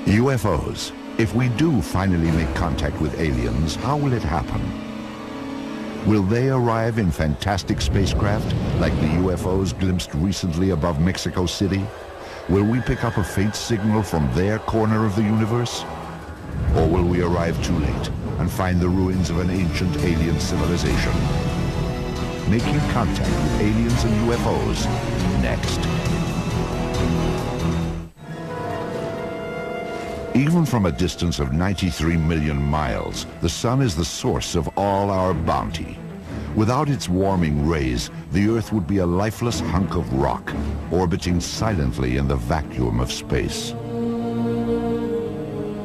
UFOs. If we do finally make contact with aliens, how will it happen? Will they arrive in fantastic spacecraft like the UFOs glimpsed recently above Mexico City? Will we pick up a faint signal from their corner of the universe? Or will we arrive too late and find the ruins of an ancient alien civilization? Making contact with aliens and UFOs next. Even from a distance of 93 million miles, the sun is the source of all our bounty. Without its warming rays, the Earth would be a lifeless hunk of rock, orbiting silently in the vacuum of space.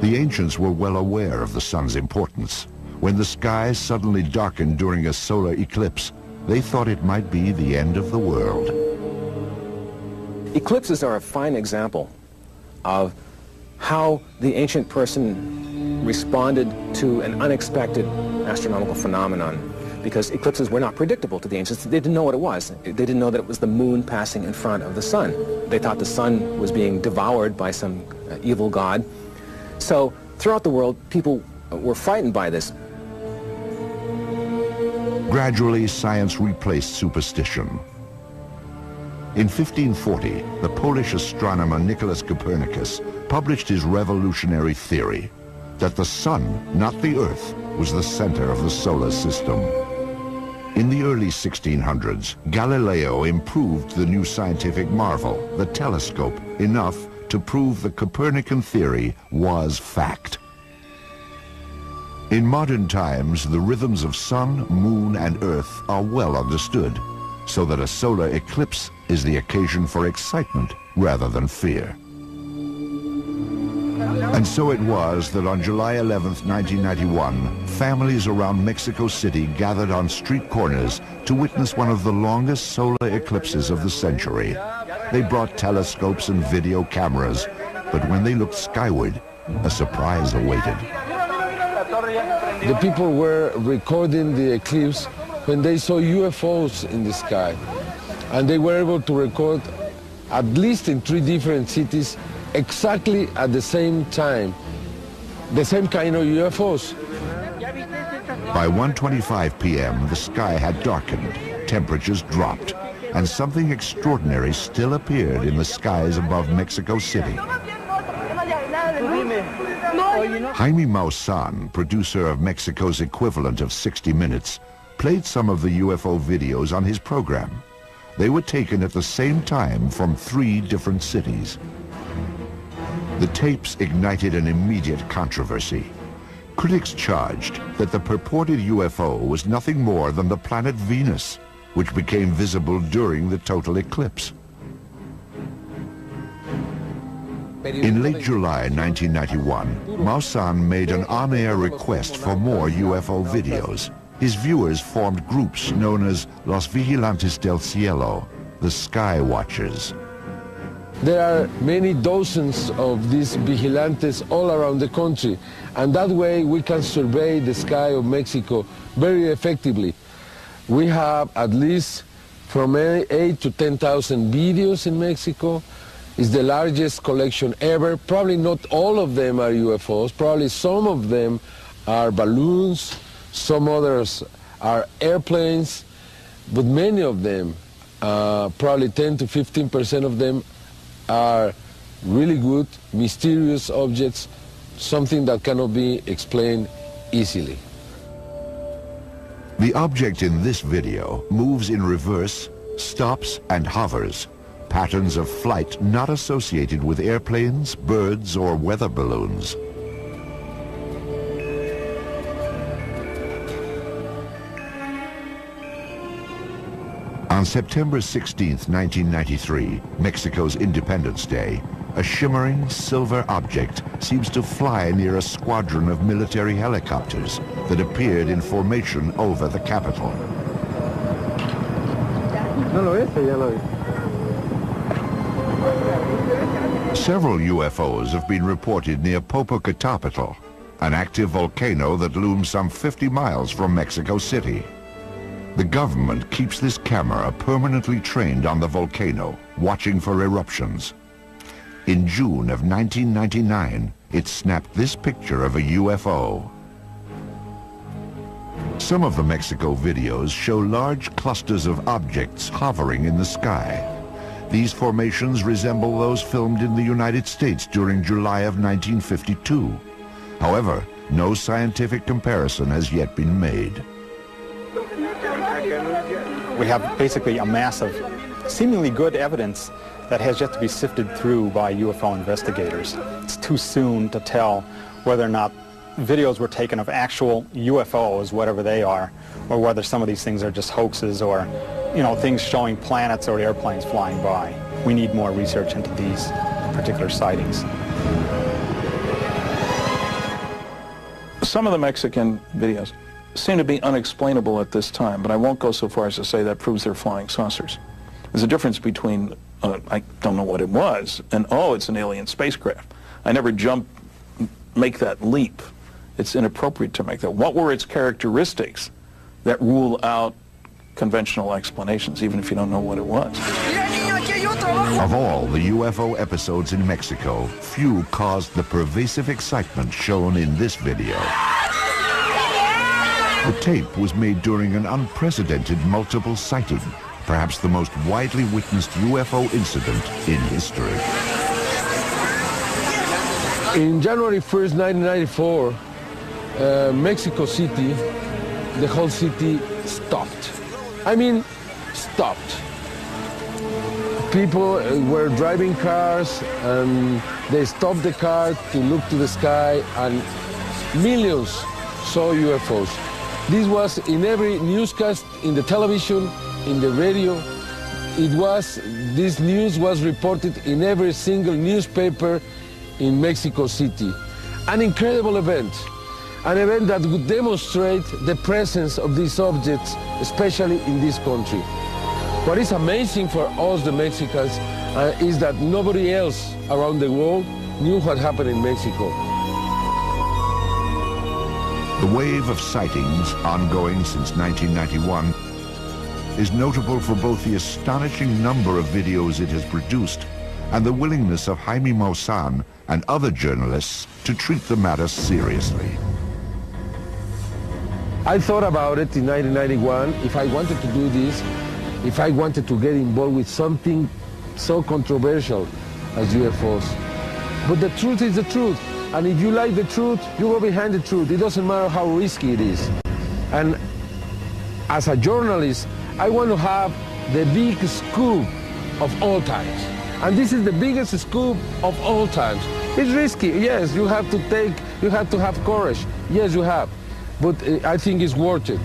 The ancients were well aware of the sun's importance. When the sky suddenly darkened during a solar eclipse, they thought it might be the end of the world. Eclipses are a fine example of how the ancient person responded to an unexpected astronomical phenomenon, because eclipses were not predictable to the ancients. They didn't know what it was. They didn't know that it was the moon passing in front of the sun. They thought the sun was being devoured by some evil god. So throughout the world, people were frightened by this. Gradually, science replaced superstition. In 1540, the Polish astronomer Nicholas Copernicus published his revolutionary theory that the sun, not the Earth, was the center of the solar system. In the early 1600s, Galileo improved the new scientific marvel, the telescope, enough to prove the Copernican theory was fact. In modern times, the rhythms of sun, moon, and Earth are well understood, so that a solar eclipse is the occasion for excitement rather than fear. And so it was that on July 11th, 1991, families around Mexico City gathered on street corners to witness one of the longest solar eclipses of the century. They brought telescopes and video cameras, but when they looked skyward, a surprise awaited. The people were recording the eclipse when they saw UFOs in the sky. And they were able to record, at least in 3 different cities, exactly at the same time, the same kind of UFOs. By 1:25 p.m., the sky had darkened, temperatures dropped, and something extraordinary still appeared in the skies above Mexico City. Jaime Maussan, producer of Mexico's equivalent of 60 Minutes, played some of the UFO videos on his program. They were taken at the same time from 3 different cities. The tapes ignited an immediate controversy. Critics charged that the purported UFO was nothing more than the planet Venus, which became visible during the total eclipse. In late July 1991, Maussan made an on-air request for more UFO videos. His viewers formed groups known as Los Vigilantes del Cielo, the Sky Watchers. There are many dozens of these vigilantes all around the country, and that way we can survey the sky of Mexico very effectively. We have at least from 8 to 10,000 videos in Mexico. It's the largest collection ever. Probably not all of them are UFOs. Probably some of them are balloons, some others are airplanes, but many of them, probably 10 to 15% of them, are really good, mysterious objects, something that cannot be explained easily. The object in this video moves in reverse, stops, and hovers, patterns of flight not associated with airplanes, birds, or weather balloons. On September 16, 1993, Mexico's Independence Day, a shimmering silver object seems to fly near a squadron of military helicopters that appeared in formation over the capital. Several UFOs have been reported near Popocatépetl, an active volcano that looms some 50 miles from Mexico City. The government keeps this camera permanently trained on the volcano, watching for eruptions. In June of 1999, it snapped this picture of a UFO. Some of the Mexico videos show large clusters of objects hovering in the sky. These formations resemble those filmed in the United States during July of 1952. However, no scientific comparison has yet been made. We have basically a mass of seemingly good evidence that has yet to be sifted through by UFO investigators. It's too soon to tell whether or not videos were taken of actual UFOs, whatever they are, or whether some of these things are just hoaxes or, things showing planets or airplanes flying by. We need more research into these particular sightings. Some of the Mexican videos seem to be unexplainable at this time, but I won't go so far as to say that proves they're flying saucers. There's a difference between, I don't know what it was, and oh, it's an alien spacecraft. I never make that leap. It's inappropriate to make that. What were its characteristics that rule out conventional explanations, even if you don't know what it was? Of all the UFO episodes in Mexico, few caused the pervasive excitement shown in this video. The tape was made during an unprecedented multiple sighting, perhaps the most widely witnessed UFO incident in history. In January 1st, 1994, Mexico City, the whole city stopped. I mean, stopped. People were driving cars and they stopped the car to look to the sky, and millions saw UFOs. This was in every newscast, in the television, in the radio. This news was reported in every single newspaper in Mexico City. An incredible event. An event that would demonstrate the presence of these objects, especially in this country. What is amazing for us, the Mexicans, is that nobody else around the world knew what happened in Mexico. The wave of sightings, ongoing since 1991, is notable for both the astonishing number of videos it has produced and the willingness of Jaime Maussan and other journalists to treat the matter seriously. I thought about it in 1991, if I wanted to do this, if I wanted to get involved with something so controversial as UFOs. But the truth is the truth. And if you like the truth, you go behind the truth. It doesn't matter how risky it is. And as a journalist, I want to have the big scoop of all times. And this is the biggest scoop of all times. It's risky, yes, you have to have courage. Yes, you have. But I think it's worth it.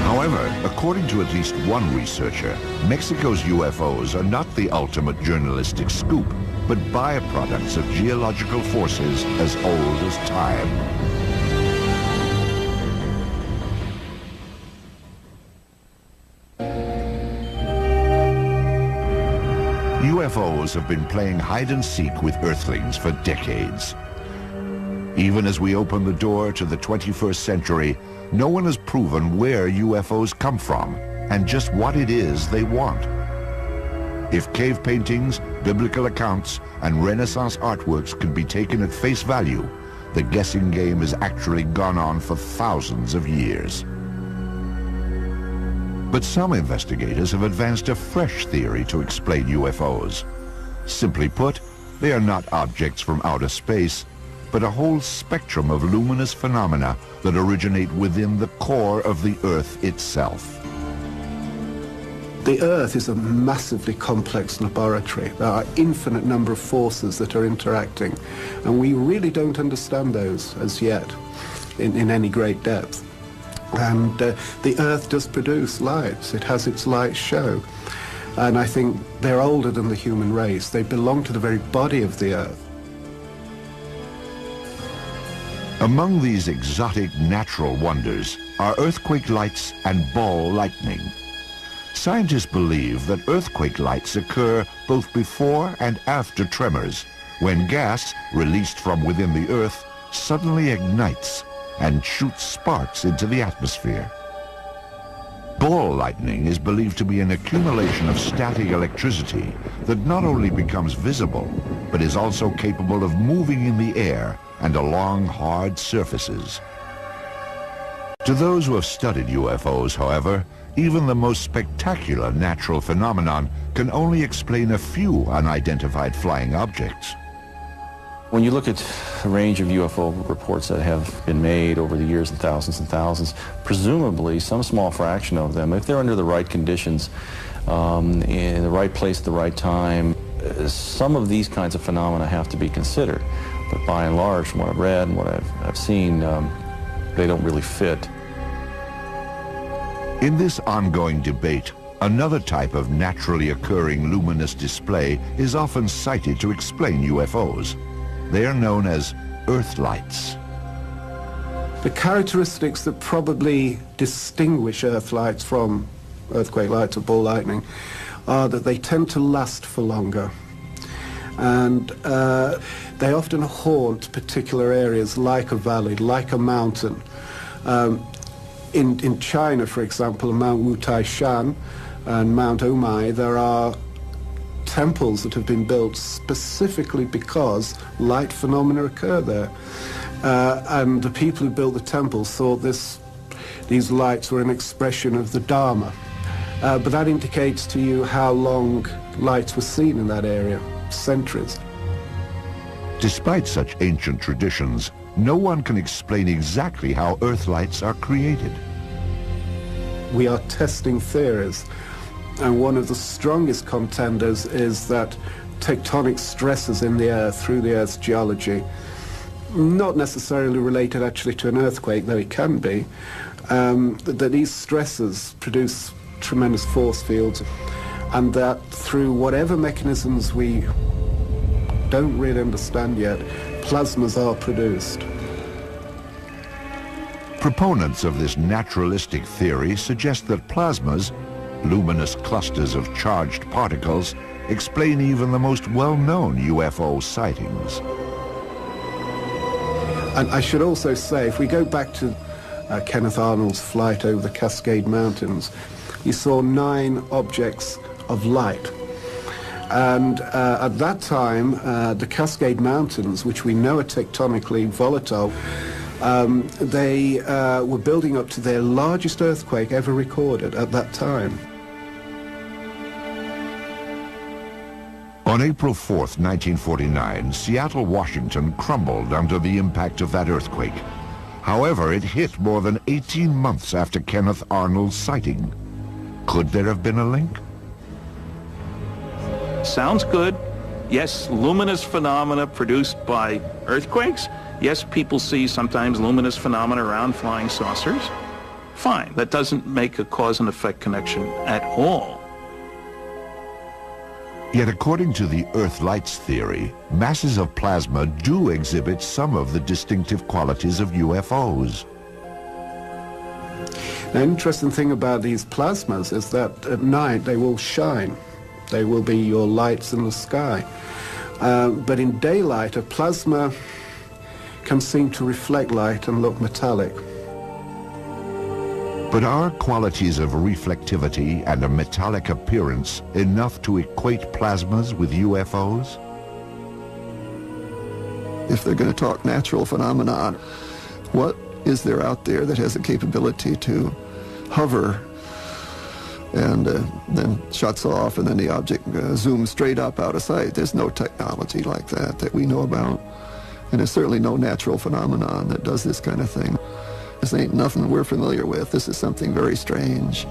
However, according to at least one researcher, Mexico's UFOs are not the ultimate journalistic scoop, but byproducts of geological forces as old as time. UFOs have been playing hide and seek with Earthlings for decades. Even as we open the door to the 21st century, no one has proven where UFOs come from and just what it is they want. If cave paintings, biblical accounts, and Renaissance artworks can be taken at face value, the guessing game has actually gone on for thousands of years. But some investigators have advanced a fresh theory to explain UFOs. Simply put, they are not objects from outer space, but a whole spectrum of luminous phenomena that originate within the core of the Earth itself. The Earth is a massively complex laboratory. There are an infinite number of forces that are interacting, and we really don't understand those as yet in any great depth. And the Earth does produce lights. It has its light show. And I think they're older than the human race. They belong to the very body of the Earth. Among these exotic natural wonders are earthquake lights and ball lightning. Scientists believe that earthquake lights occur both before and after tremors, when gas released from within the Earth suddenly ignites and shoots sparks into the atmosphere. Ball lightning is believed to be an accumulation of static electricity that not only becomes visible, but is also capable of moving in the air and along hard surfaces. To those who have studied UFOs, however, even the most spectacular natural phenomenon can only explain a few unidentified flying objects. When you look at a range of UFO reports that have been made over the years, and thousands, presumably some small fraction of them, if they're under the right conditions, in the right place at the right time, some of these kinds of phenomena have to be considered. But by and large, from what I've read and what I've seen, they don't really fit. In this ongoing debate, another type of naturally occurring luminous display is often cited to explain UFOs. They are known as Earth lights. The characteristics that probably distinguish Earth lights from earthquake lights or ball lightning are that they tend to last for longer. And they often haunt particular areas like a valley, like a mountain. In China, for example, Mount Wutai Shan and Mount Omai, there are temples that have been built specifically because light phenomena occur there. And the people who built the temples thought these lights were an expression of the Dharma. But that indicates to you how long lights were seen in that area, centuries. Despite such ancient traditions, no one can explain exactly how Earth lights are created. We are testing theories, and one of the strongest contenders is that tectonic stresses in the Earth, through the Earth's geology, not necessarily related actually to an earthquake, though it can be, that these stresses produce tremendous force fields, and that through whatever mechanisms we don't really understand yet, plasmas are produced. Proponents of this naturalistic theory suggest that plasmas, luminous clusters of charged particles, explain even the most well-known UFO sightings. And I should also say, if we go back to Kenneth Arnold's flight over the Cascade Mountains, he saw 9 objects of light. And at that time, the Cascade Mountains, which we know are tectonically volatile, they were building up to their largest earthquake ever recorded at that time. On April 4th, 1949, Seattle, Washington crumbled under the impact of that earthquake. However, it hit more than 18 months after Kenneth Arnold's sighting. Could there have been a link? Sounds good. Yes, luminous phenomena produced by earthquakes. Yes, people see sometimes luminous phenomena around flying saucers. Fine, that doesn't make a cause and effect connection at all. Yet according to the Earth lights theory, masses of plasma do exhibit some of the distinctive qualities of UFOs. The interesting thing about these plasmas is that at night they will shine. They will be your lights in the sky. But in daylight, a plasma can seem to reflect light and look metallic. But are qualities of reflectivity and a metallic appearance enough to equate plasmas with UFOs? If they're going to talk natural phenomenon, what is there out there that has the capability to hover and then shuts off and then the object zooms straight up out of sight? There's no technology like that we know about. And there's certainly no natural phenomenon that does this kind of thing. This ain't nothing we're familiar with. This is something very strange.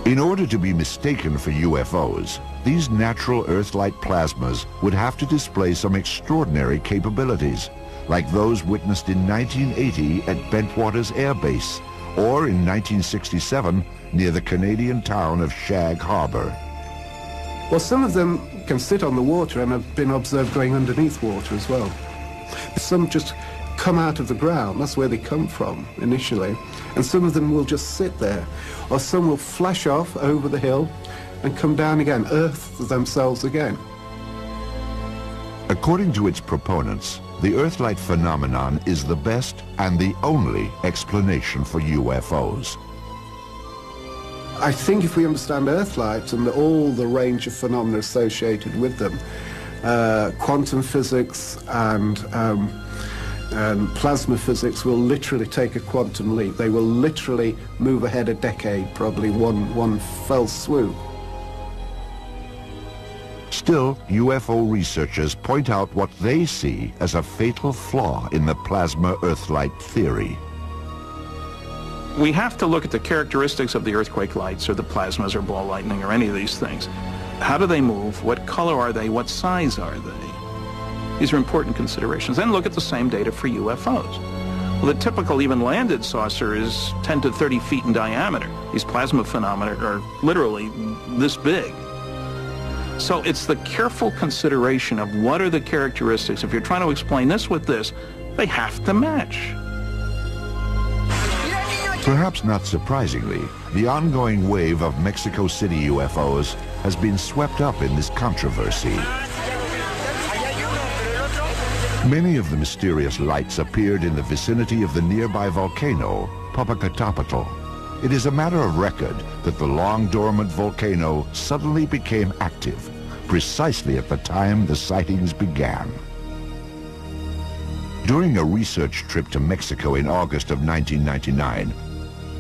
In order to be mistaken for UFOs, these natural Earth-light plasmas would have to display some extraordinary capabilities, like those witnessed in 1980 at Bentwaters Air Base, or in 1967 near the Canadian town of Shag Harbor. Well, some of them can sit on the water and have been observed going underneath water as well. Some just come out of the ground, that's where they come from initially, and some of them will just sit there, or some will flash off over the hill and come down again, earth themselves again. According to its proponents, the Earthlight phenomenon is the best and the only explanation for UFOs. I think if we understand Earthlight and all the range of phenomena associated with them, quantum physics and plasma physics will literally take a quantum leap. They will literally move ahead a decade, probably one fell swoop. Still, UFO researchers point out what they see as a fatal flaw in the plasma Earthlight theory. We have to look at the characteristics of the earthquake lights or the plasmas or ball lightning or any of these things. How do they move? What color are they? What size are they? These are important considerations. Then look at the same data for UFOs. Well, the typical even landed saucer is 10 to 30 feet in diameter. These plasma phenomena are literally this big. So it's the careful consideration of what are the characteristics. If you're trying to explain this with this, they have to match. Perhaps not surprisingly, the ongoing wave of Mexico City UFOs has been swept up in this controversy. Many of the mysterious lights appeared in the vicinity of the nearby volcano, Popocatépetl. It is a matter of record that the long-dormant volcano suddenly became active, precisely at the time the sightings began. During a research trip to Mexico in August of 1999,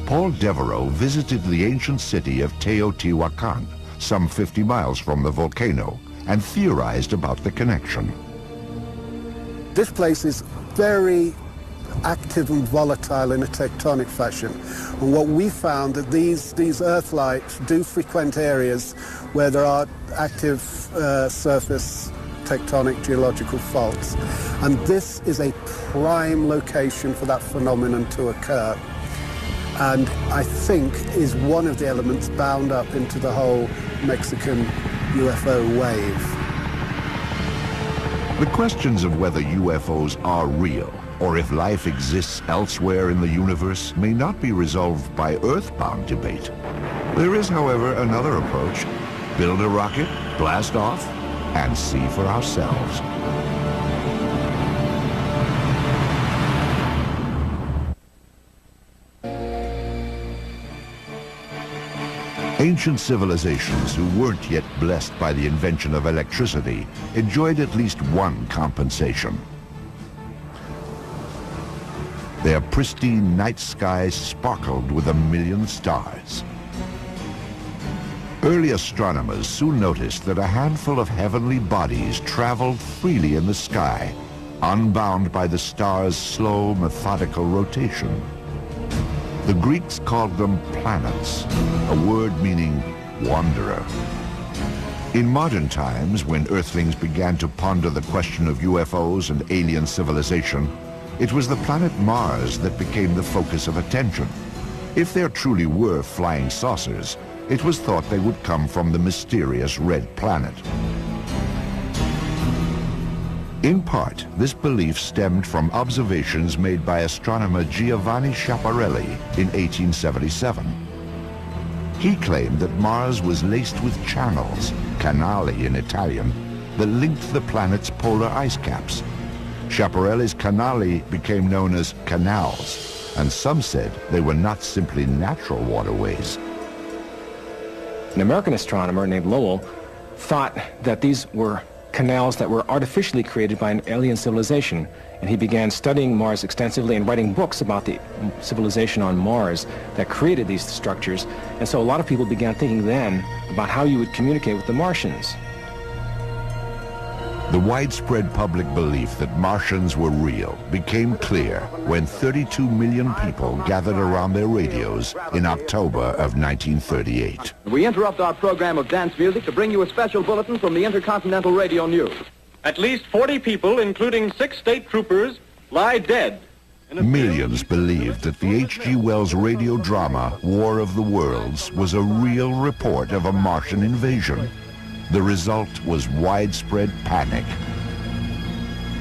Paul Devereaux visited the ancient city of Teotihuacan, some 50 miles from the volcano, and theorized about the connection. This place is very active and volatile in a tectonic fashion. And what we found that these earthlights do frequent areas where there are active surface tectonic geological faults. And this is a prime location for that phenomenon to occur. And I think is one of the elements bound up into the whole Mexican UFO wave. The questions of whether UFOs are real or if life exists elsewhere in the universe may not be resolved by earthbound debate. There is, however, another approach. Build a rocket, blast off, and see for ourselves. Ancient civilizations who weren't yet blessed by the invention of electricity enjoyed at least one compensation. Their pristine night skies sparkled with 1,000,000 stars. Early astronomers soon noticed that a handful of heavenly bodies traveled freely in the sky, unbound by the stars' slow, methodical rotation. The Greeks called them planets, a word meaning wanderer. In modern times, when Earthlings began to ponder the question of UFOs and alien civilization, it was the planet Mars that became the focus of attention. If there truly were flying saucers, it was thought they would come from the mysterious red planet. In part, this belief stemmed from observations made by astronomer Giovanni Schiaparelli in 1877. He claimed that Mars was laced with channels, canali in Italian, that linked the planet's polar ice caps. Schiaparelli's canali became known as canals, and some said they were not simply natural waterways. An American astronomer named Lowell thought that these were canals that were artificially created by an alien civilization, and he began studying Mars extensively and writing books about the civilization on Mars that created these structures. And so a lot of people began thinking then about how you would communicate with the Martians. The widespread public belief that Martians were real became clear when 32 million people gathered around their radios in October of 1938. We interrupt our program of dance music to bring you a special bulletin from the Intercontinental Radio News. At least 40 people, including 6 state troopers, lie dead. Millions believed that the H.G. Wells radio drama War of the Worlds was a real report of a Martian invasion. The result was widespread panic.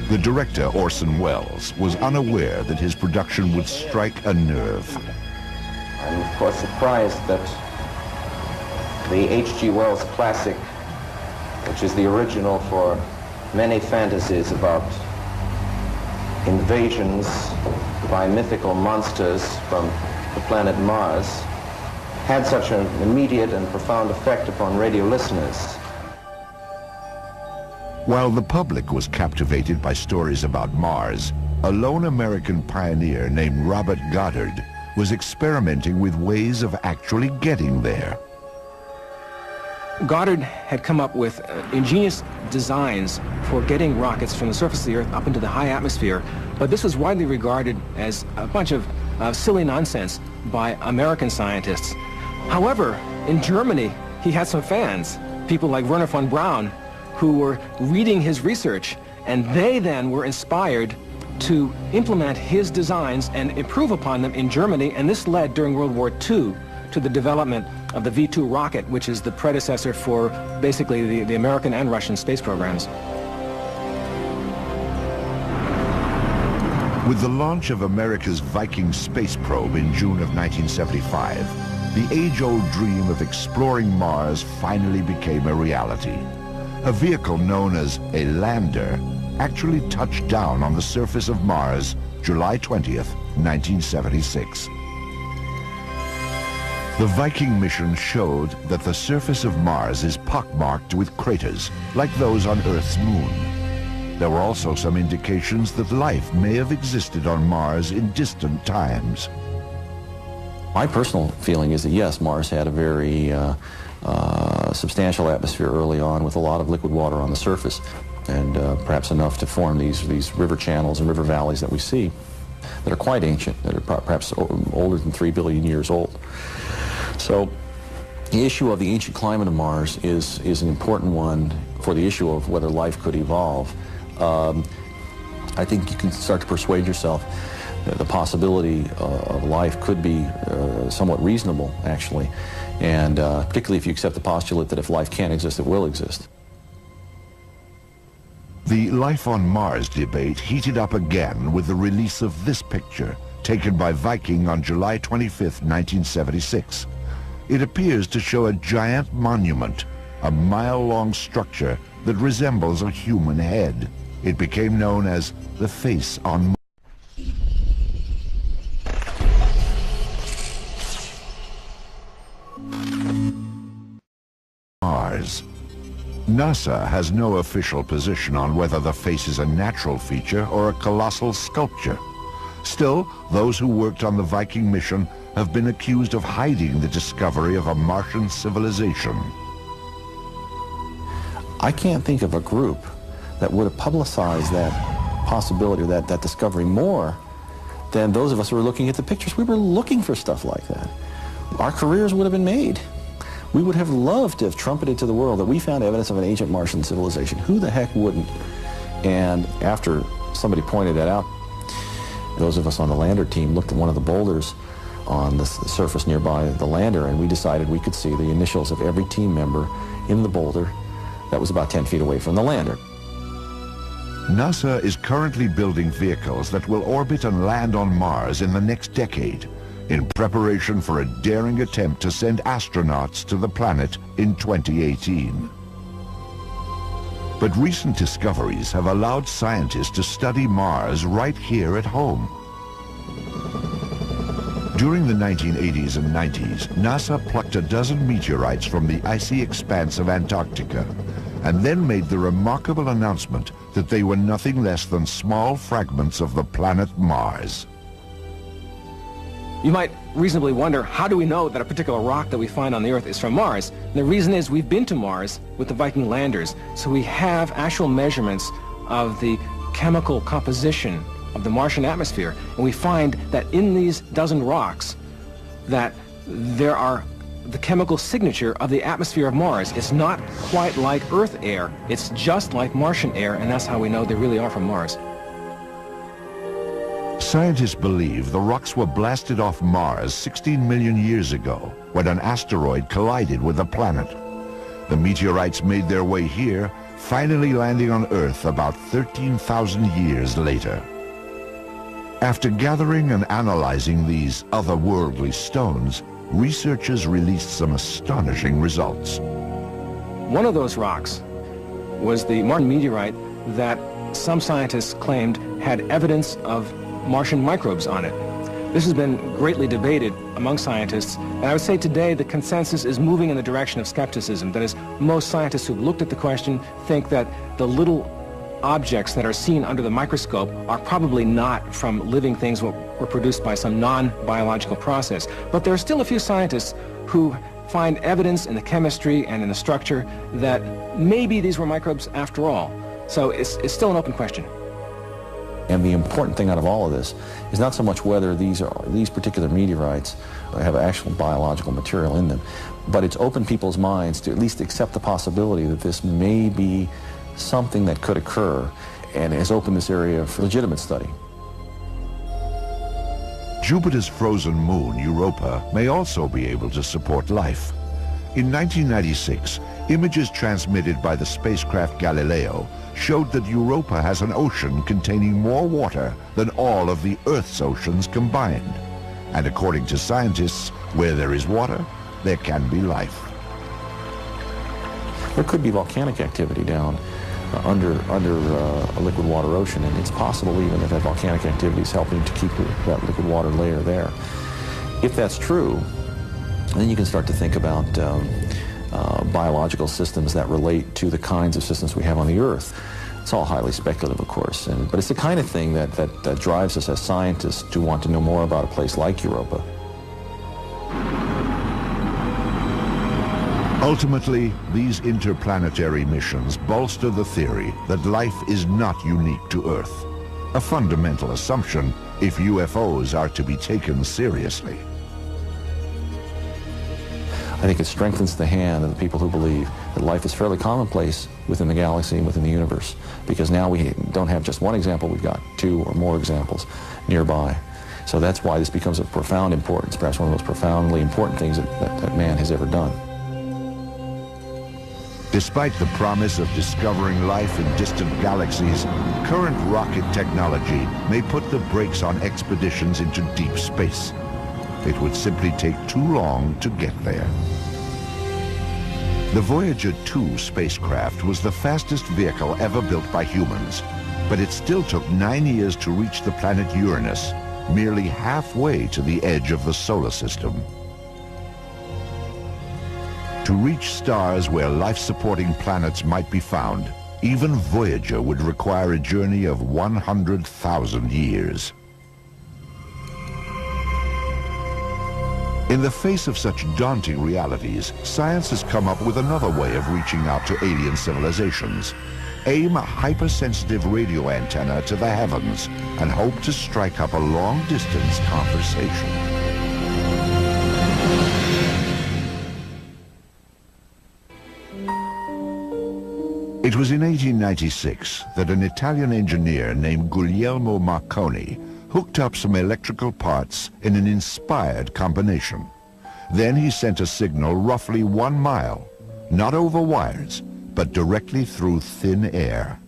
The director, Orson Welles, was unaware that his production would strike a nerve. I'm of course surprised that the H.G. Wells classic, which is the original for many fantasies about invasions by mythical monsters from the planet Mars had such an immediate and profound effect upon radio listeners. While the public was captivated by stories about Mars, a lone American pioneer named Robert Goddard was experimenting with ways of actually getting there. Goddard had come up with ingenious designs for getting rockets from the surface of the Earth up into the high atmosphere, but this was widely regarded as a bunch of silly nonsense by American scientists. However, in Germany, he had some fans, people like Werner von Braun, who were reading his research, and they then were inspired to implement his designs and improve upon them in Germany, and this led during World War II to the development of the V-2 rocket, which is the predecessor for basically the American and Russian space programs. With the launch of America's Viking space probe in June of 1975, the age-old dream of exploring Mars finally became a reality. A vehicle known as a lander actually touched down on the surface of Mars July 20th, 1976. The Viking mission showed that the surface of Mars is pockmarked with craters, like those on Earth's moon. There were also some indications that life may have existed on Mars in distant times. My personal feeling is that yes, Mars had a very substantial atmosphere early on with a lot of liquid water on the surface, and perhaps enough to form these river channels and river valleys that we see that are quite ancient, that are perhaps older than 3 billion years old. So the issue of the ancient climate of Mars is an important one for the issue of whether life could evolve. I think you can start to persuade yourself that the possibility of life could be somewhat reasonable, actually, and particularly if you accept the postulate that if life can't exist, it will exist. The life on Mars debate heated up again with the release of this picture, taken by Viking on July 25th, 1976. It appears to show a giant monument, a mile-long structure that resembles a human head. It became known as the face on Mars. NASA has no official position on whether the face is a natural feature or a colossal sculpture. Still, those who worked on the Viking mission have been accused of hiding the discovery of a Martian civilization. I can't think of a group that would have publicized that possibility or that discovery more than those of us who were looking at the pictures. We were looking for stuff like that. Our careers would have been made. We would have loved to have trumpeted to the world that we found evidence of an ancient Martian civilization. Who the heck wouldn't? And after somebody pointed that out, those of us on the lander team looked at one of the boulders on the surface nearby the lander, and we decided we could see the initials of every team member in the boulder that was about 10 feet away from the lander. NASA is currently building vehicles that will orbit and land on Mars in the next decade, in preparation for a daring attempt to send astronauts to the planet in 2018. But recent discoveries have allowed scientists to study Mars right here at home. During the 1980s and 90s, NASA plucked a dozen meteorites from the icy expanse of Antarctica, and then made the remarkable announcement that they were nothing less than small fragments of the planet Mars. You might reasonably wonder, how do we know that a particular rock that we find on the Earth is from Mars? And the reason is we've been to Mars with the Viking landers, so we have actual measurements of the chemical composition of the Martian atmosphere, and we find that in these dozen rocks that there are the chemical signature of the atmosphere of Mars. It's not quite like Earth air, it's just like Martian air, and that's how we know they really are from Mars. Scientists believe the rocks were blasted off Mars 16 million years ago when an asteroid collided with the planet. The meteorites made their way here, finally landing on Earth about 13,000 years later. After gathering and analyzing these otherworldly stones, researchers released some astonishing results. One of those rocks was the Martian meteorite that some scientists claimed had evidence of Martian microbes on it. This has been greatly debated among scientists, and I would say today the consensus is moving in the direction of skepticism. That is, most scientists who've looked at the question think that the little objects that are seen under the microscope are probably not from living things that were produced by some non-biological process. But there are still a few scientists who find evidence in the chemistry and in the structure that maybe these were microbes after all. So it's still an open question. And the important thing out of all of this is not so much whether these particular meteorites have actual biological material in them, but it's opened people's minds to at least accept the possibility that this may be something that could occur, and has opened this area for legitimate study. Jupiter's frozen moon, Europa, may also be able to support life. In 1996, images transmitted by the spacecraft Galileo showed that Europa has an ocean containing more water than all of the Earth's oceans combined. And according to scientists, where there is water, there can be life. There could be volcanic activity down under a liquid water ocean, and it's possible even that volcanic activity is helping to keep that liquid water layer there. If that's true, then you can start to think about biological systems that relate to the kinds of systems we have on the Earth. It's all highly speculative, of course, but it's the kind of thing that drives us as scientists to want to know more about a place like Europa. Ultimately, these interplanetary missions bolster the theory that life is not unique to Earth, a fundamental assumption if UFOs are to be taken seriously. I think it strengthens the hand of the people who believe that life is fairly commonplace within the galaxy and within the universe, because now we don't have just one example, we've got two or more examples nearby. So that's why this becomes of profound importance, perhaps one of the most profoundly important things that man has ever done. Despite the promise of discovering life in distant galaxies, current rocket technology may put the brakes on expeditions into deep space. It would simply take too long to get there. The Voyager 2 spacecraft was the fastest vehicle ever built by humans, but it still took 9 years to reach the planet Uranus, merely halfway to the edge of the solar system. To reach stars where life-supporting planets might be found, even Voyager would require a journey of 100,000 years. In the face of such daunting realities, science has come up with another way of reaching out to alien civilizations. Aim a hypersensitive radio antenna to the heavens and hope to strike up a long-distance conversation. It was in 1896 that an Italian engineer named Guglielmo Marconi hooked up some electrical parts in an inspired combination. Then he sent a signal roughly 1 mile, not over wires, but directly through thin air.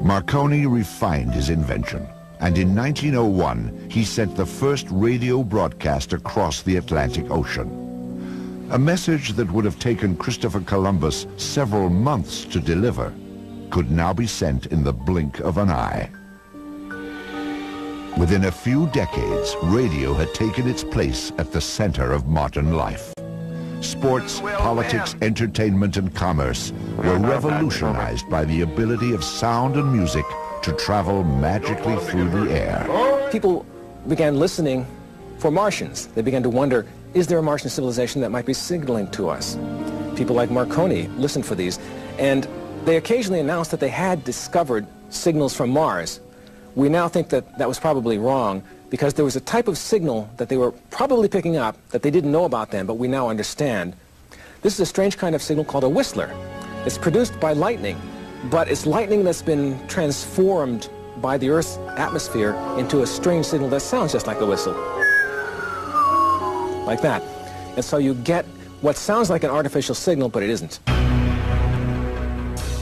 Marconi refined his invention, and in 1901 he sent the first radio broadcast across the Atlantic Ocean. A message that would have taken Christopher Columbus several months to deliver could now be sent in the blink of an eye. Within a few decades, radio had taken its place at the center of modern life. Sports, politics, entertainment, and commerce were revolutionized by the ability of sound and music to travel magically through the air. People began listening for Martians. They began to wonder, is there a Martian civilization that might be signaling to us? People like Marconi listened for these, and they occasionally announced that they had discovered signals from Mars. We now think that that was probably wrong, because there was a type of signal that they were probably picking up that they didn't know about then, but we now understand. This is a strange kind of signal called a whistler. It's produced by lightning, but it's lightning that's been transformed by the Earth's atmosphere into a strange signal that sounds just like a whistle. Like that. And so you get what sounds like an artificial signal, but it isn't.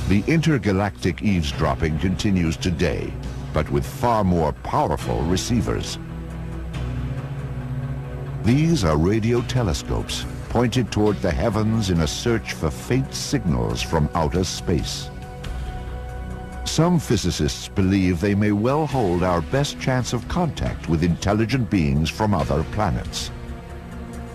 The intergalactic eavesdropping continues today, but with far more powerful receivers. These are radio telescopes pointed toward the heavens in a search for faint signals from outer space. Some physicists believe they may well hold our best chance of contact with intelligent beings from other planets.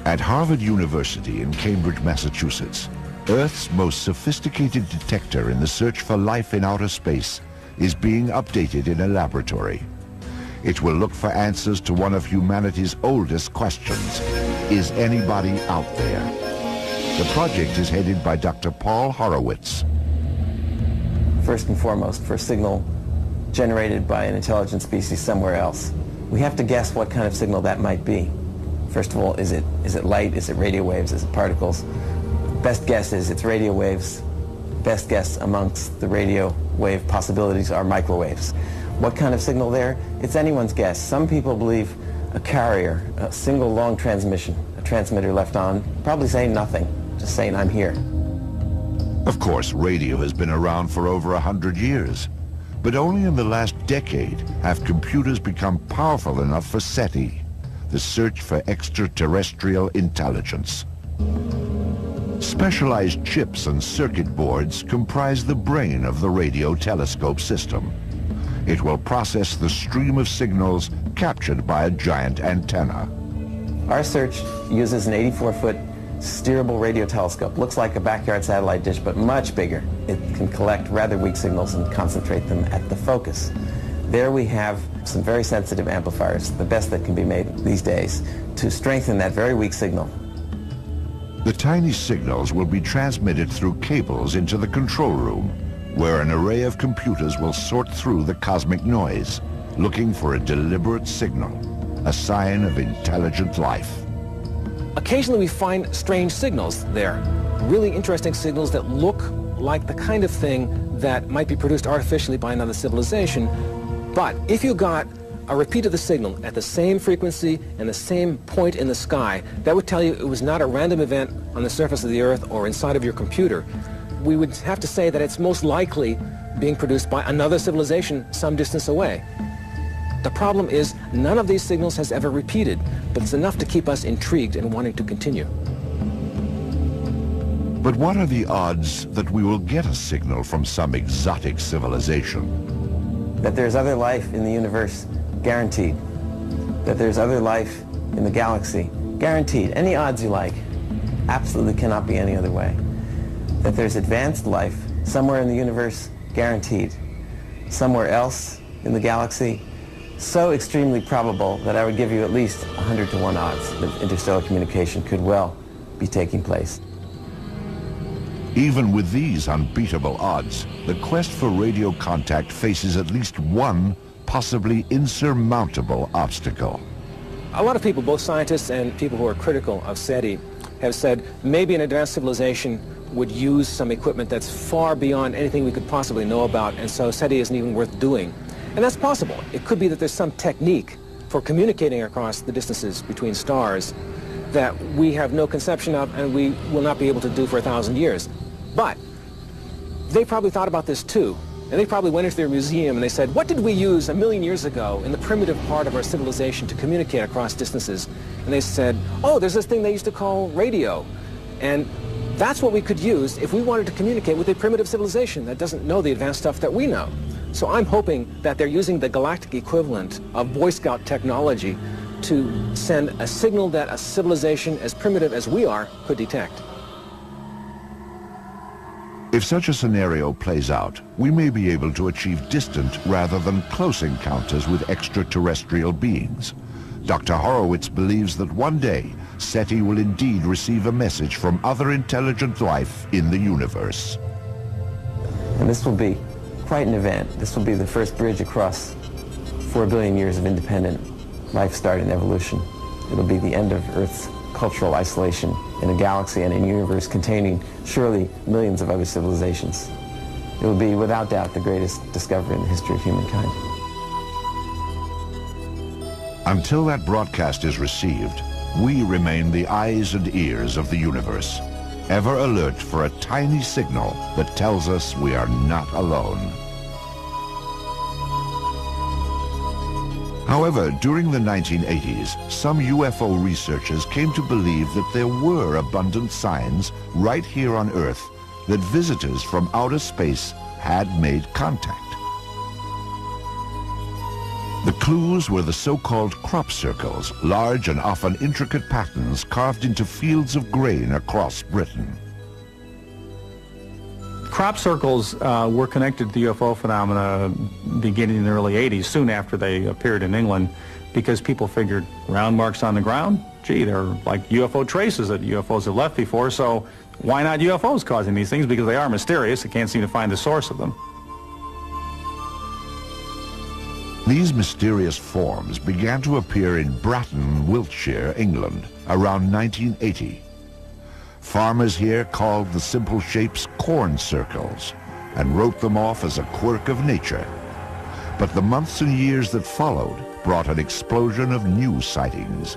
At Harvard University in Cambridge, Massachusetts, Earth's most sophisticated detector in the search for life in outer space is being updated in a laboratory. It will look for answers to one of humanity's oldest questions: is anybody out there? The project is headed by Dr. Paul Horowitz. First and foremost, for a signal generated by an intelligent species somewhere else, we have to guess what kind of signal that might be. First of all, is it light? Is it radio waves? Is it particles? Best guess is it's radio waves. Best guess amongst the radio wave possibilities are microwaves. What kind of signal there? It's anyone's guess. Some people believe a carrier, a single long transmission, a transmitter left on, probably saying nothing, just saying I'm here. Of course, radio has been around for over 100 years, but only in the last decade have computers become powerful enough for SETI, the search for extraterrestrial intelligence. Specialized chips and circuit boards comprise the brain of the radio telescope system. It will process the stream of signals captured by a giant antenna. Our search uses an 84-foot steerable radio telescope. Looks like a backyard satellite dish, but much bigger. It can collect rather weak signals and concentrate them at the focus. There we have some very sensitive amplifiers, the best that can be made these days, to strengthen that very weak signal. The tiny signals will be transmitted through cables into the control room, where an array of computers will sort through the cosmic noise, looking for a deliberate signal, a sign of intelligent life. Occasionally we find strange signals there, really interesting signals that look like the kind of thing that might be produced artificially by another civilization. But if you got a repeat of the signal at the same frequency and the same point in the sky, that would tell you it was not a random event on the surface of the Earth or inside of your computer. We would have to say that it's most likely being produced by another civilization some distance away. The problem is none of these signals has ever repeated, but it's enough to keep us intrigued and wanting to continue. But what are the odds that we will get a signal from some exotic civilization? That there's other life in the universe, guaranteed. That there's other life in the galaxy, guaranteed. Any odds you like, absolutely cannot be any other way. That there's advanced life somewhere in the universe, guaranteed. Somewhere else in the galaxy, so extremely probable that I would give you at least 100 to 1 odds that interstellar communication could well be taking place. Even with these unbeatable odds, the quest for radio contact faces at least one possibly insurmountable obstacle. A lot of people, both scientists and people who are critical of SETI, have said maybe an advanced civilization would use some equipment that's far beyond anything we could possibly know about, and so SETI isn't even worth doing. And that's possible. It could be that there's some technique for communicating across the distances between stars that we have no conception of and we will not be able to do for 1,000 years. But they probably thought about this too. And they probably went into their museum and they said, what did we use 1,000,000 years ago in the primitive part of our civilization to communicate across distances? And they said, oh, there's this thing they used to call radio. And that's what we could use if we wanted to communicate with a primitive civilization that doesn't know the advanced stuff that we know. So I'm hoping that they're using the galactic equivalent of Boy Scout technology to send a signal that a civilization as primitive as we are could detect. If such a scenario plays out, we may be able to achieve distant rather than close encounters with extraterrestrial beings. Dr. Horowitz believes that one day, SETI will indeed receive a message from other intelligent life in the universe. And this will be quite an event. This will be the first bridge across 4 billion years of independent life start and evolution. It'll be the end of Earth's cultural isolation in a galaxy and a universe containing surely millions of other civilizations. It will be, without doubt, the greatest discovery in the history of humankind. Until that broadcast is received, we remain the eyes and ears of the universe, ever alert for a tiny signal that tells us we are not alone. However, during the 1980s, some UFO researchers came to believe that there were abundant signs right here on Earth that visitors from outer space had made contact. clues were the so-called crop circles, large and often intricate patterns carved into fields of grain across Britain. Crop circles were connected to the UFO phenomena beginning in the early 80s, soon after they appeared in England, because people figured round marks on the ground, gee, they're like UFO traces that UFOs have left before, so why not UFOs causing these things? Because they are mysterious, they can't seem to find the source of them. These mysterious forms began to appear in Bratton, Wiltshire, England, around 1980. Farmers here called the simple shapes corn circles and wrote them off as a quirk of nature. But the months and years that followed brought an explosion of new sightings.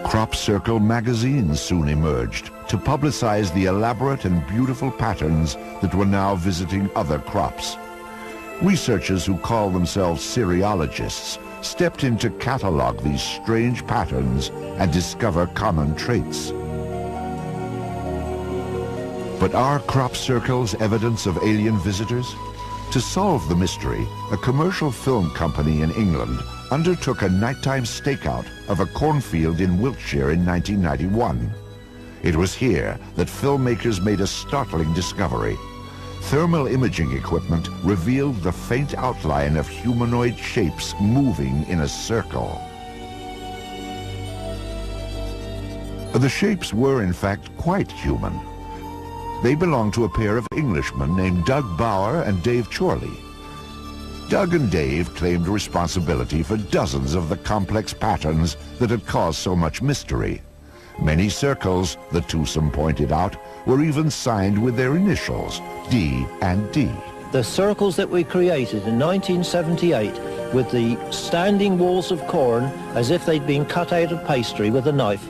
Crop circle magazines soon emerged to publicize the elaborate and beautiful patterns that were now visiting other crops. Researchers who call themselves cereologists stepped in to catalog these strange patterns and discover common traits. But are crop circles evidence of alien visitors? To solve the mystery, a commercial film company in England undertook a nighttime stakeout of a cornfield in Wiltshire in 1991. It was here that filmmakers made a startling discovery. Thermal imaging equipment revealed the faint outline of humanoid shapes moving in a circle. The shapes were in fact quite human. They belonged to a pair of Englishmen named Doug Bauer and Dave Chorley. Doug and Dave claimed responsibility for dozens of the complex patterns that had caused so much mystery. Many circles, the twosome pointed out, were even signed with their initials, D and D. The circles that we created in 1978 with the standing walls of corn as if they'd been cut out of pastry with a knife,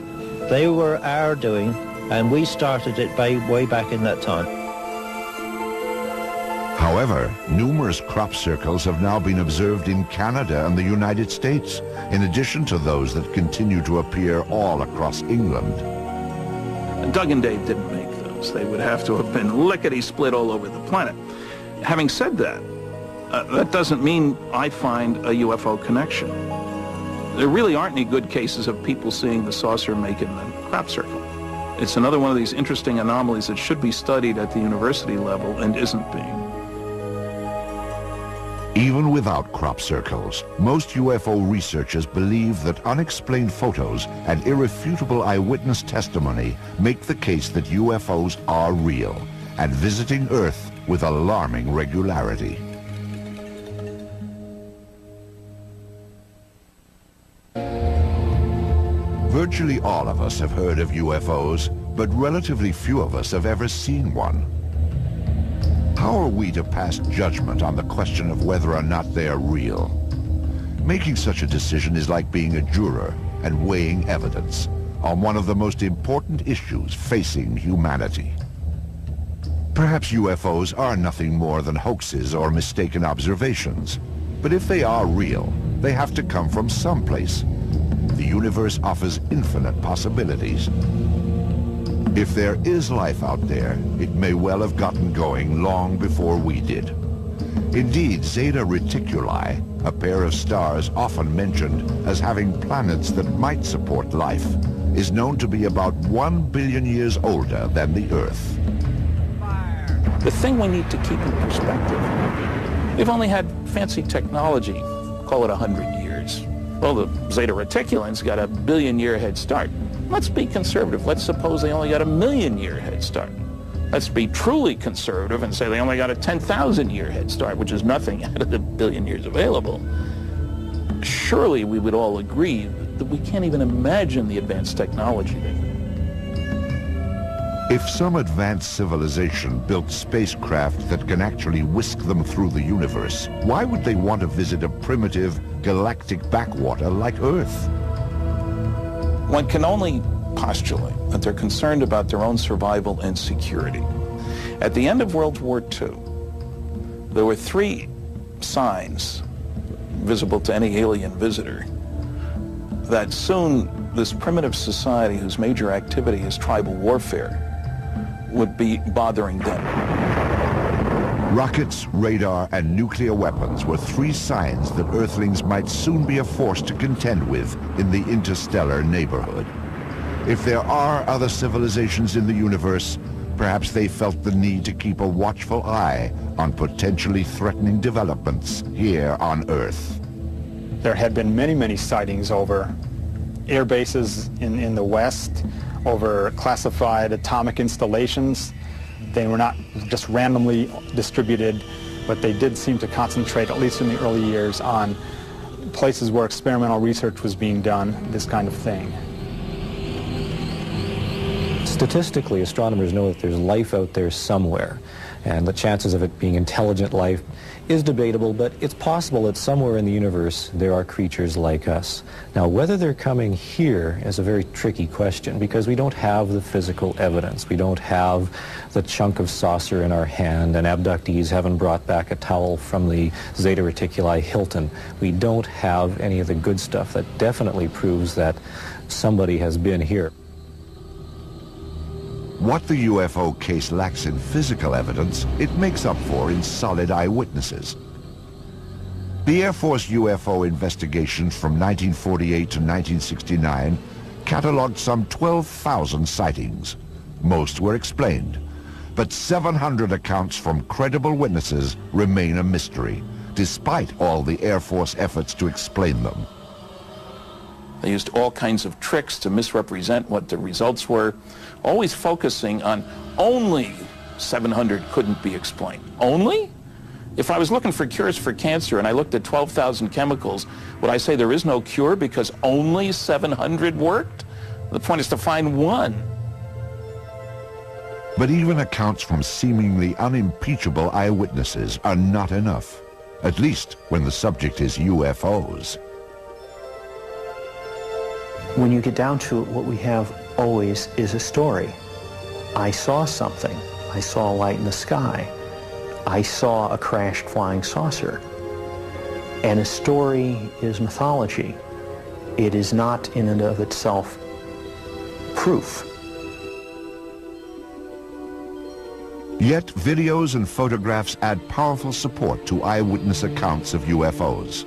they were our doing, and we started it way back in that time. However, numerous crop circles have now been observed in Canada and the United States, in addition to those that continue to appear all across England. Doug and Dave didn't make those. They would have to have been lickety-split all over the planet. Having said that, that doesn't mean I find a UFO connection. There really aren't any good cases of people seeing the saucer making the crop circle. It's another one of these interesting anomalies that should be studied at the university level and isn't being. Even without crop circles, most UFO researchers believe that unexplained photos and irrefutable eyewitness testimony make the case that UFOs are real and visiting Earth with alarming regularity. Virtually all of us have heard of UFOs, but relatively few of us have ever seen one. How are we to pass judgment on the question of whether or not they are real? Making such a decision is like being a juror and weighing evidence on one of the most important issues facing humanity. Perhaps UFOs are nothing more than hoaxes or mistaken observations, but if they are real, they have to come from someplace. The universe offers infinite possibilities. If there is life out there, it may well have gotten going long before we did. Indeed, Zeta Reticuli, a pair of stars often mentioned as having planets that might support life, is known to be about 1 billion years older than the Earth. The thing we need to keep in perspective, we've only had fancy technology, call it 100 years. Well, the Zeta Reticulans got a billion-year head start. Let's be conservative. Let's suppose they only got a million-year head start. Let's be truly conservative and say they only got a 10,000-year head start, which is nothing out of the billion years available. Surely we would all agree that we can't even imagine the advanced technology there. If some advanced civilization built spacecraft that can actually whisk them through the universe, why would they want to visit a primitive galactic backwater like Earth? One can only postulate that they're concerned about their own survival and security. At the end of World War II, there were 3 signs visible to any alien visitor that soon this primitive society whose major activity is tribal warfare would be bothering them. Rockets, radar, and nuclear weapons were three signs that Earthlings might soon be a force to contend with in the interstellar neighborhood. If there are other civilizations in the universe, perhaps they felt the need to keep a watchful eye on potentially threatening developments here on Earth. There had been many, many sightings over air bases in the West, over classified atomic installations. They were not just randomly distributed, but they did seem to concentrate, at least in the early years, on places where experimental research was being done, this kind of thing. Statistically, astronomers know that there's life out there somewhere, and the chances of it being intelligent life is debatable, but it's possible that somewhere in the universe there are creatures like us. Now, whether they're coming here is a very tricky question because we don't have the physical evidence. We don't have the chunk of saucer in our hand, and abductees haven't brought back a towel from the Zeta Reticuli Hilton. We don't have any of the good stuff that definitely proves that somebody has been here. What the UFO case lacks in physical evidence, it makes up for in solid eyewitnesses. The Air Force UFO investigations from 1948 to 1969 cataloged some 12,000 sightings. Most were explained, but 700 accounts from credible witnesses remain a mystery, despite all the Air Force efforts to explain them. They used all kinds of tricks to misrepresent what the results were, always focusing on only 700 couldn't be explained. Only? If I was looking for cures for cancer and I looked at 12,000 chemicals, would I say there is no cure because only 700 worked? The point is to find one. But even accounts from seemingly unimpeachable eyewitnesses are not enough, at least when the subject is UFOs. When you get down to it, what we have always is a story. I saw something. I saw a light in the sky. I saw a crashed flying saucer. And a story is mythology. It is not in and of itself proof. Yet videos and photographs add powerful support to eyewitness accounts of UFOs.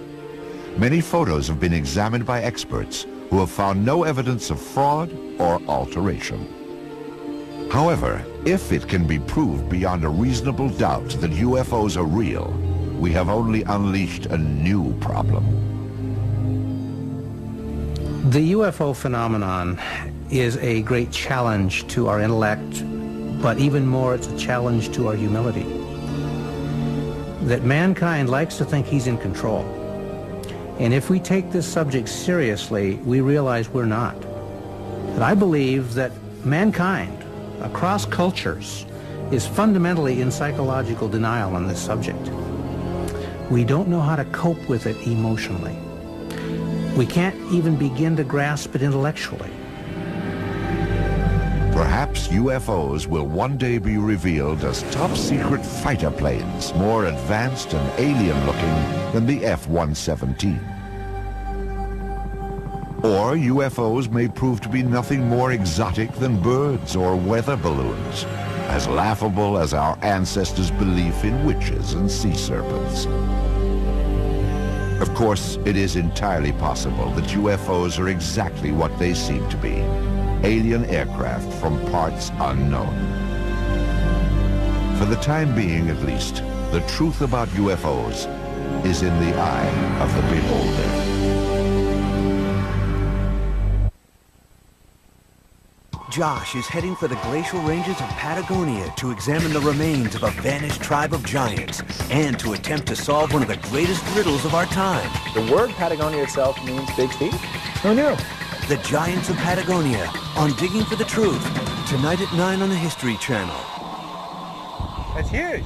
Many photos have been examined by experts who have found no evidence of fraud or alteration. However, if it can be proved beyond a reasonable doubt that UFOs are real, we have only unleashed a new problem. The UFO phenomenon is a great challenge to our intellect, but even more, it's a challenge to our humility. That mankind likes to think he's in control. And if we take this subject seriously, we realize we're not. And I believe that mankind, across cultures, is fundamentally in psychological denial on this subject. We don't know how to cope with it emotionally. We can't even begin to grasp it intellectually. Perhaps UFOs will one day be revealed as top-secret fighter planes, more advanced and alien-looking than the F-117. Or UFOs may prove to be nothing more exotic than birds or weather balloons, as laughable as our ancestors' belief in witches and sea serpents. Of course, it is entirely possible that UFOs are exactly what they seem to be. Alien aircraft from parts unknown. For the time being, at least, the truth about UFOs is in the eye of the beholder. Josh is heading for the glacial ranges of Patagonia to examine the remains of a vanished tribe of giants and to attempt to solve one of the greatest riddles of our time. The word Patagonia itself means big feet. Who knew? The Giants of Patagonia on Digging for the Truth, tonight at 9 on the History Channel. That's huge.